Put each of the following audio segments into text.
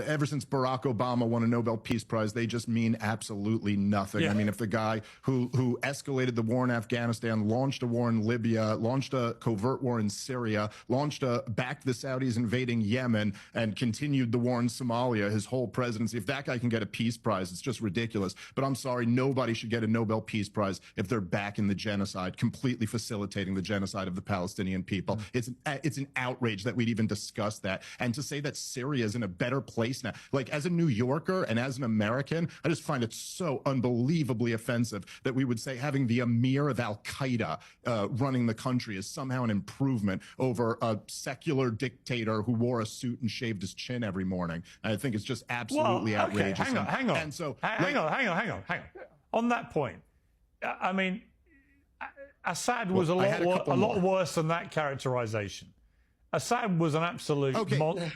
Ever since Barack Obama won a Nobel Peace Prize, they just mean absolutely nothing. Yeah. I mean, if the guy who escalated the war in Afghanistan, launched a war in Libya, launched a covert war in Syria, backed the Saudis invading Yemen, and continued the war in Somalia, his whole presidency, if that guy can get a Peace Prize, it's just ridiculous. But I'm sorry, nobody should get a Nobel Peace Prize if they're backing the genocide, completely facilitating the genocide of the Palestinian people. It's an outrage that we'd even discuss that. And to say that Syria is in a better place now. Like, as a New Yorker and as an American, I just find it so unbelievably offensive that we would say having the emir of Al-Qaeda running the country is somehow an improvement over a secular dictator who wore a suit and shaved his chin every morning. And I think it's just absolutely outrageous. Hang on. And so, hang on. On that point, I mean, Assad was a lot worse than that characterization. Assad was an absolute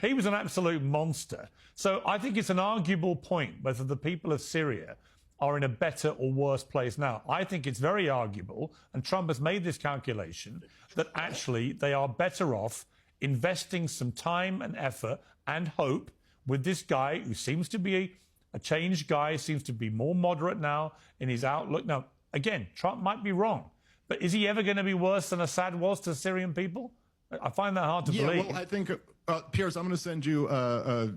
he was an absolute monster. So I think it's an arguable point whether the people of Syria are in a better or worse place now. I think it's very arguable, and Trump has made this calculation, that actually they are better off investing some time and effort and hope with this guy who seems to be a changed guy, seems to be more moderate now in his outlook. Now, again, Trump might be wrong, but is he ever going to be worse than Assad was to Syrian people? I find that hard to believe. Well, I think, Piers, I'm going to send you a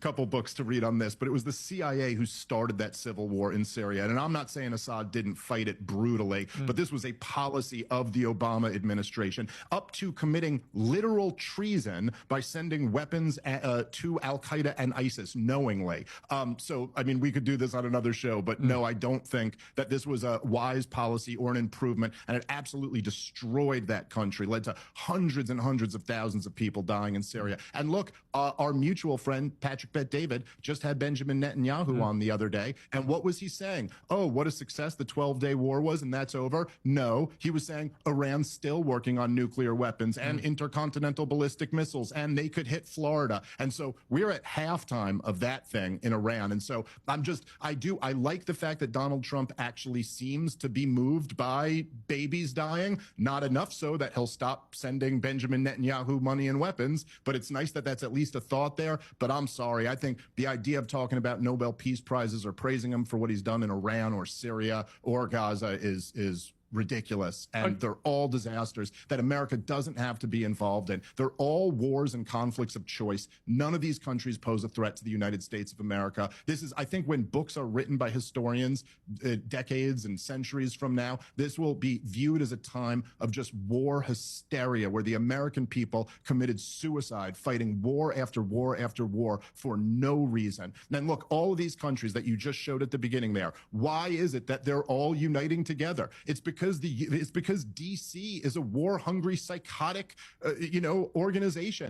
couple books to read on this, but it was the CIA who started that civil war in Syria. And I'm not saying Assad didn't fight it brutally, but this was a policy of the Obama administration, up to committing literal treason by sending weapons to Al-Qaeda and ISIS knowingly. So, I mean, we could do this on another show, but no, I don't think that this was a wise policy or an improvement, and it absolutely destroyed that country, led to hundreds and hundreds of thousands of people dying in Syria. And look, our mutual friend, Patrick Bet-David, just had Benjamin Netanyahu on the other day. And what was he saying? Oh, what a success the 12-day war was, and that's over? No, he was saying Iran's still working on nuclear weapons and intercontinental ballistic missiles, and they could hit Florida. And so we're at halftime of that thing in Iran. And so I like the fact that Donald Trump actually seems to be moved by babies dying, not enough so that he'll stop sending Benjamin Netanyahu money and weapons, but it's nice that that's at least a thought there. But I'm sorry, I think the idea of talking about Nobel Peace Prizes or praising him for what he's done in Iran or Syria or Gaza is ridiculous, and they're all disasters that America doesn't have to be involved in. They're all wars and conflicts of choice. None of these countries pose a threat to the United States of America. This is, I think, when books are written by historians decades and centuries from now, this will be viewed as a time of just war hysteria, where the American people committed suicide fighting war after war after war for no reason. And look, all of these countries that you just showed at the beginning there, why is it that they're all uniting together? It's because DC is a war-hungry, psychotic, organization.